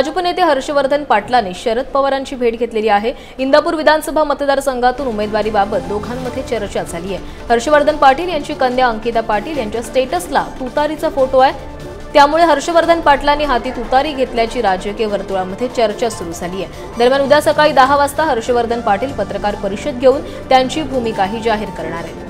भाजप नेते हर्षवर्धन पाटलांनी शरद पवारांची भेट घेतलेली आहे। इंदापूर विधानसभा मतदारसंघातून उमेदवारीबाबत दोघांमध्ये चर्चा झाली आहे। हर्षवर्धन पाटील यांची कन्या अंकिता पाटील यांच्या स्टेटसला तुतारीचा फोटो आहे। त्यामुळे हर्षवर्धन पाटलांनी हाती तुतारी घेतल्याची राजकीय वर्तुळामध्ये चर्चा सुरू झाली आहे। दरम्यान उद्या सकाळी 10 वाजता हर्षवर्धन पाटील पत्रकार परिषद घेऊन त्यांची भूमिकाही जाहीर करणार आहेत।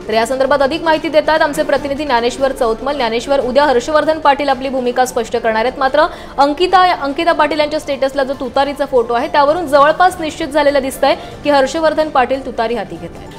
तर या संदर्भात अधिक माहिती देतात आमचे प्रतिनिधी ज्ञानेश्वर चौतमल। ज्ञानेश्वर, उद्या हर्षवर्धन पाटील आपली भूमिका स्पष्ट करणार आहेत, मात्र अंकिता पाटील यांच्या स्टेटसला जो तुतारीचा फोटो आहे त्यावरून जवळपास निश्चित झालेलं दिसतंय की हर्षवर्धन पाटील तुतारी हाती घेतली।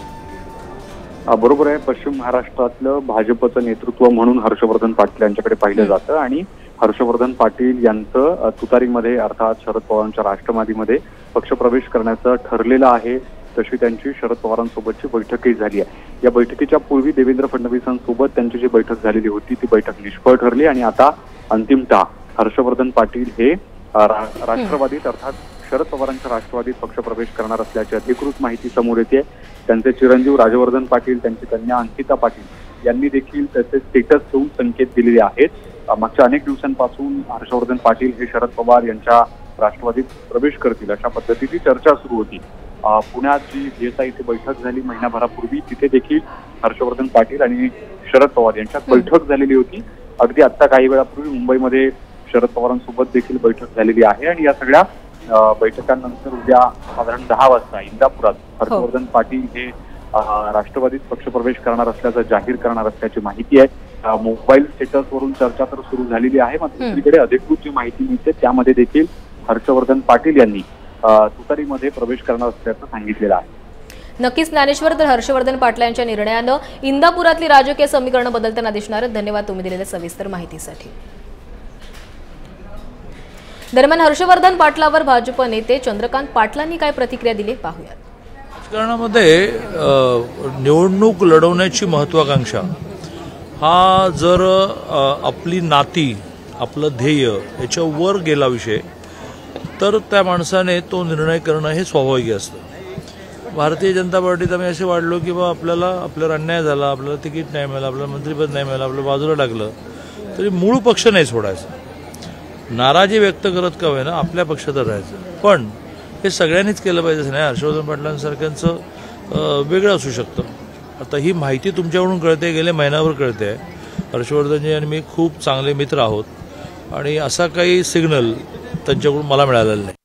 बरोबर आहे। पश्चिम महाराष्ट्रातलं भाजपचं नेतृत्व म्हणून हर्षवर्धन पाटील यांच्याकडे पाहिलं जातं आणि हर्षवर्धन पाटील यांचं तुतारीमध्ये अर्थात शरद पवारांच्या राष्ट्रवादीमध्ये पक्षप्रवेश करण्याचं ठरलेलं आहे। तशी त्यांची शरद पवारांसोबतची बैठकही झाली आहे। या बैठकीच्या पूर्वी देवेंद्र फडणवीसांसोबत त्यांची जी बैठक झालेली होती ती बैठक निष्फळ ठरली आणि आता अंतिमतः हर्षवर्धन पाटील हे राष्ट्रवादीत अर्थात शरद पवारांच्या राष्ट्रवादीत पक्षप्रवेश करणार असल्याची अधिकृत माहिती समोर येते। त्यांचे चिरंजीव राजवर्धन पाटील, त्यांची कन्या अंकिता पाटील यांनी देखील त्याचे स्टेटस ठेवून संकेत दिलेले आहेत। मागच्या अनेक दिवसांपासून हर्षवर्धन पाटील हे शरद पवार यांच्या राष्ट्रवादीत प्रवेश करतील अशा पद्धतीची चर्चा सुरू होती। पुण्यात जी VSI इथे बैठक झाली महिनाभरापूर्वी, तिथे देखील हर्षवर्धन पाटील आणि शरद पवार यांच्यात बैठक झालेली होती। अगदी आता काही वेळापूर्वी मुंबईमध्ये शरद पवारांसोबत देखील बैठक झालेली आहे आणि या सगळ्या बैठकांनंतर उद्या साधारण 10 वाजता इंदापुरात हर्षवर्धन पाटील हे राष्ट्रवादीत पक्षप्रवेश करणार असल्याचं जाहीर करणार असल्याची माहिती आहे। मोबाईल स्टेटसवरून चर्चा तर सुरू झालेली आहे, मात्र दुसरीकडे अधिकृत जी माहिती मिळते त्यामध्ये देखील हर्षवर्धन पाटील यांनी तुतारीमध्ये प्रवेश करणार असल्याचं सांगितलेलं आहे। नक्कीच ज्ञानेश्वर, तर हर्षवर्धन पाटील यांच्या निर्णयानं इंदापुरातली राजकीय समीकरणं बदलताना दिसणार आहेत। धन्यवाद तुम्ही दिलेल्या सविस्तर माहितीसाठी। दरम्यान हर्षवर्धन पाटलावर भाजप नेते चंद्रकांत पाटलांनी काय प्रतिक्रिया दिली पाहूया। राजकारणामध्ये निवडणूक लढवण्याची महत्वाकांक्षा हा जर आपली नाती आपलं ध्येय याच्यावर गेला विषय तर त्या माणसाने तो निर्णय करणं हे स्वाभाविक असतं। भारतीय जनता पार्टीत आम्ही असे वाढलो की बा आपल्याला अन्याय झाला, आपल्याला तिकीट नाही मिळालं, आपल्याला मंत्रिपद नाही मिळालं, आपल्याला बाजूला टाकलं तरी मूळ पक्ष नाही सोडायचा। नाराजी व्यक्त करत का होईना आपल्या पक्षात राहायचं, पण हे सगळ्यांनीच केलं पाहिजे नाही। हर्षवर्धन पाटलांसारख्यांचं वेगळं असू शकतं। आता ही माहिती तुमच्याकडून कळते, गेले महिनाभर कळते। हर्षवर्धनजी आणि मी खूप चांगले मित्र आहोत आणि असा काही सिग्नल त्यांच्याकडून मला मिळालेला नाही।